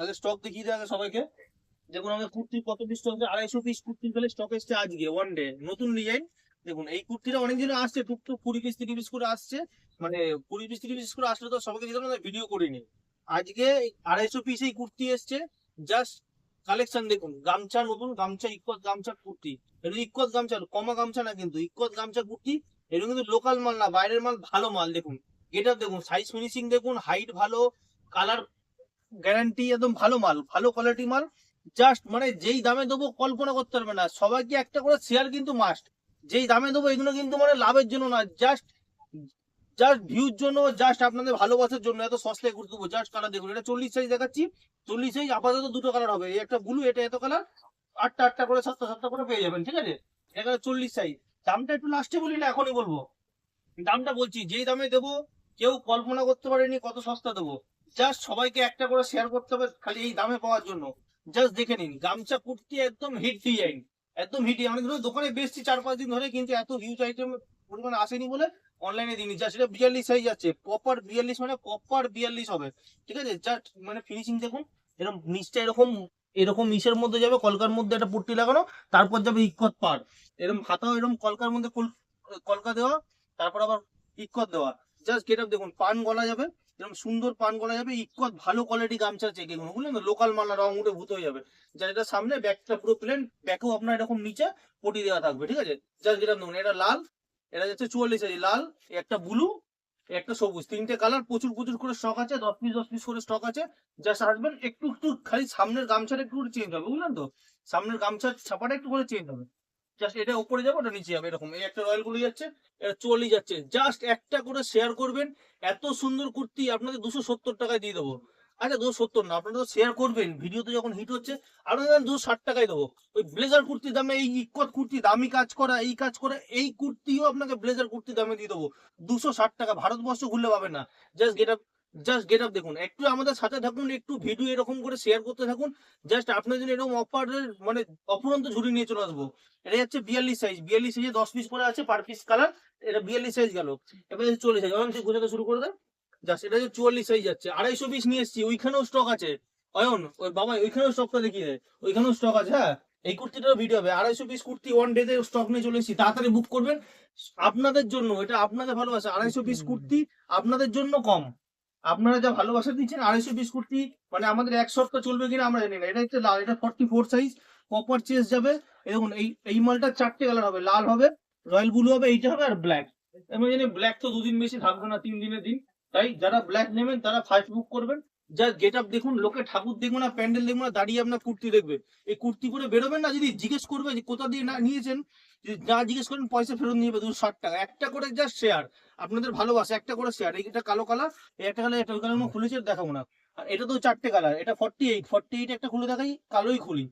আগে স্টক দেখিয়ে দেয় আগে সবাইকে। দেখুন আমাদের কুর্তি কত পিস স্টক, 250 পিস কুর্তির ফেলে স্টক এসছে আজকে ওয়ান ডে, নতুন ডিজাইন। দেখুন এই কুর্তিটা অনেকদিন আসছে, টুকটুক 20 পিস 30 পিস করে আসছে, মানে 20 পিস 30 পিস করে আসলে তো সবাইকে দিতাম না, ভিডিও করিনি। আজকে 250 পিস এই কুর্তি এসছে। জাস্ট কালেকশন দেখুন, গামছা, নতুন গামছা, ইকোয়াস গামছা কুর্তি। এটা ইকোয়াস গামছা, কমা গামছা না, কিন্তু ইকোয়াস গামছা কুর্তি। এটা কিন্তু লোকাল মাল না, বাইরের মাল, ভালো মাল। দেখুন এটা দেখুন, সাইজ ফিনিশিং দেখুন, হাইট ভালো, কালার গ্যারান্টি, একদম ভালো মাল, ভালো কোয়ালিটি মাল। জাস্ট মানে যেই দামে দেবো কল্পনা করতে পারবে না। সবাইকে একটা করে শেয়ার কিন্তু মাস্ট। যেই দামে দেবো এগুলো কিন্তু মানে লাভের জন্য না, জাস্ট জাস্ট ভিউর জন্য, জাস্ট আপনাদের ভালোবাসার জন্য এত সস্তায় করে দেবো। জাস্ট কালার দেখুন, এটা 40 সাইজ দেখাচ্ছি। 40 সাইজ আপাতত দুটো কালার হবে, এই একটা ব্লু, এটা এত কালার, আটটা আটটা করে, সাতটা সাতটা করে পেয়ে যাবেন, ঠিক আছে। এখানে 40 সাইজ। দামটা একটু লাস্টে বলি না, এখনই বলবো। দামটা বলছি, যেই দামে দেবো কেউ কল্পনা করতে পারেনি কত সস্তা দেবো। জাস্ট সবাইকে একটা করে শেয়ার করতে হবে খালি এই দামে পাওয়ার জন্য। জাস্ট দেখে নিন, গামছা কুর্তি একদম হিট ডিজাইন, একদম হিট। অনেক ধরে দোকানে বেশি 4-5 দিন ধরে, কিন্তু এত হিউজ আইটেম পরিমাণে আসেনি বলে অনলাইনে দিনই। জাস্ট এটা 42 সাইজ আছে, প্রপার 42, মানে প্রপার 42 হবে, ঠিক আছে। জাস্ট মানে ফিনিশিং দেখুন, এরকম নিচটা এরকম, এরকম নিচের মধ্যে যাবে কলকার মধ্যে একটা পট্টি লাগানো, তারপর যাবে ইক্কত পার, এরকম হাতাও এরকম কলকার মধ্যে কলকা দেওয়া, তারপর আবার ইক্কত দেওয়া। জাস্ট গেট আপ দেখুন, পান গলা যাবে, এরকম সুন্দর পান গলা যাবে। ইক্কত ভালো কোয়ালিটি গামছা চেক, এগুলো বুঝলেন তো, লোকাল মাল না, রং উঠে ভূত হয়ে যাবে। যার এটা সামনে, ব্যাকটা পুরো প্লেন, ব্যাকেও আপনার এরকম নিচে পটি দেওয়া থাকবে, ঠিক আছে। জাস্ট গেট আপ দেখুন, এটা লাল, এটা যাচ্ছে 44 সাইজ, লাল, একটা ব্লু, একটা সবুজ, তিনটে কালার। প্রচুর প্রচুর করে স্টক আছে, 10 পিস করে স্টক আছে। জাস্ট আসবেন, একটু একটু খালি সামনের গামছাটা একটু চেঞ্জ হবে, বুঝলেন তো, সামনের গামছার ছাপাটা একটু করে চেঞ্জ হবে। জাস্ট এটা উপরে যাবে, ওটা নিচে যাবে, এরকম। এই একটা রয়্যাল গুলো যাচ্ছে, এটা 44 যাচ্ছে। জাস্ট একটা করে শেয়ার করবেন, এত সুন্দর কুর্তি আপনাদের 270 টাকায় দিয়ে দেবো। আচ্ছা 270 না, আপনারা তো শেয়ার করবেন, ভিডিওতে যখন হিট হচ্ছে আপনাদের 260 টাকায় দেবো। ওই ব্লেজার কুর্তির দামে, এই ইক্কত কুর্তি, দামি কাজ করা, এই কাজ করে, এই কুর্তিও আপনাকে ব্লেজার কুর্তির দামে দিয়ে দেবো 260 টাকা। ভারতবর্ষ ঘুরলে পাবেন না। Just get up, just get up দেখুন, একটু আমাদের সাথে থাকুন, একটু ভিডিও এরকম করে শেয়ার করতে থাকুন। জাস্ট আপনার জন্য এরকম অফারের মানে অফুরন্ত ঝুড়ি নিয়ে চলে আসবো। এটা হচ্ছে 42 সাইজ, 42 সাইজে 10 পিস করে আছে পার পিস কালার। এটা 42 সাইজ গেল। এবার 40 সাইজ, অয়ন তুই গোছাতে শুরু করে দেয়। জাস্ট এটা হচ্ছে 44 সাইজ যাচ্ছে, 250 পিস নিয়ে এসেছি, ওইখানেও স্টক আছে। অয়ন ওই বাবা ওইখানেও স্টকটা দেখিয়ে দেয়, ওইখানেও স্টক আছে। হ্যাঁ, এই কুর্তিটারও ভিডিও হবে। 250 পিস কুর্তি ওয়ান ডে তে স্টক নিয়ে চলে এসেছি, তাড়াতাড়ি বুক করবেন। আপনাদের জন্য, এটা আপনাদের ভালোবাসা। 250 পিস কুর্তি আপনাদের জন্য কম, আপনারা যা ভালোবাসা দিচ্ছেন। 250 পিস কুর্তি মানে আমাদের এক সপ্তাহ চলবে কিনা আমরা জানি না। এটা হচ্ছে লাল, এটা 44 সাইজ, কপার চেস যাবে। এই দেখুন, এই মালটা 4টে কালার হবে, লাল হবে, রয়্যাল ব্লু হবে, এইটা হবে, আর ব্ল্যাক। আমি জানি ব্ল্যাক তো 2 দিন বেশি থাকবে না, 3 দিনের দিন। তাই যারা ব্ল্যাক নেবেন তারা ফার্স্ট বুক করবেন। যা গেট আপ দেখুন, লোকে ঠাকুর দেখবে না, প্যান্ডেল দেখবে না, দাঁড়িয়ে আপনার কুর্তি দেখবে। এই কুর্তি করে বেরোবেন না, যদি জিজ্ঞেস করবে যে কোথা দিয়ে না নিয়েছেন, যদি না জিজ্ঞেস করেন পয়সা ফেরত নিয়ে যাবে 260 টাকা। একটা করে জাস্ট শেয়ার, আপনাদের ভালোবাসা, একটা করে শেয়ার। এইটা কালো কালার, এই একটা কালার, একটা ওই কালার খুলেছে দেখাবো না। আর এটা তো 4টে কালার, এটা 48 একটা খুলে দেখাই, কালোই খুলি।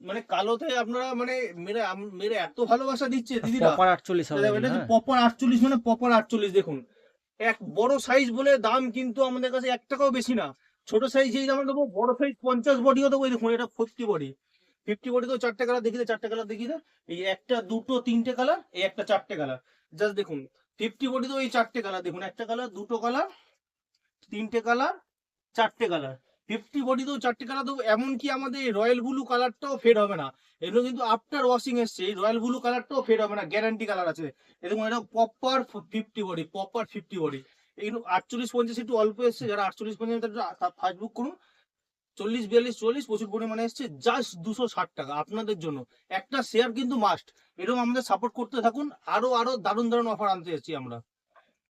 মানে কালোতে আপনারা মানে মেরে মেরে এত ভালোবাসা দিচ্ছে দিদিরা। প্রপার 48 হবে এটা এগুলো, হচ্ছে হ্যাঁ। প্রপার 48, মানে প্রপার 48 দেখুন। এক বড় সাইজ বলে দাম কিন্তু আমাদের কাছে 1 টাকাও বেশি না। ছোট সাইজ যেই দামে দেবো, বড় সাইজ 50 বডিও দেবো। এই দেখুন, এটা 50 বডি, 50 বডি তো 4টে কালার দেখিয়ে, 4টে কালার দেখিয়ে দেয়। এই একটা, দুটো, তিনটে কালার, এই একটা, 4টে কালার। জাস্ট দেখুন, 50 বডি তো এই 4টে কালার দেখুন, একটা কালার, দুটো কালার, তিনটে কালার, 4টে কালার। 50 বডিতেও 4টে কালার দেবো। এমনকি আমাদের রয়্যাল ব্লু কালারটাও ফেড হবে না, এগুলো কিন্তু আফটার ওয়াশিং এসছে। এই রয়্যাল ব্লু কালারটাও ফেড হবে না, গ্যারান্টি কালার আছে। এরকম এটা প্রপার 50 বডি, প্রপার 50 বডি। এগুলো 48-50 একটু অল্প এসছে, যারা 48-50 ফার্স্ট বুক করুন। 40-42-40 প্রচুর পরিমাণে এসছে। জাস্ট 260 টাকা আপনাদের জন্য। একটা শেয়ার কিন্তু মাস্ট। এরকম আমাদের সাপোর্ট করতে থাকুন, আরো আরো দারুণ দারুণ অফার আনতে যাচ্ছি আমরা।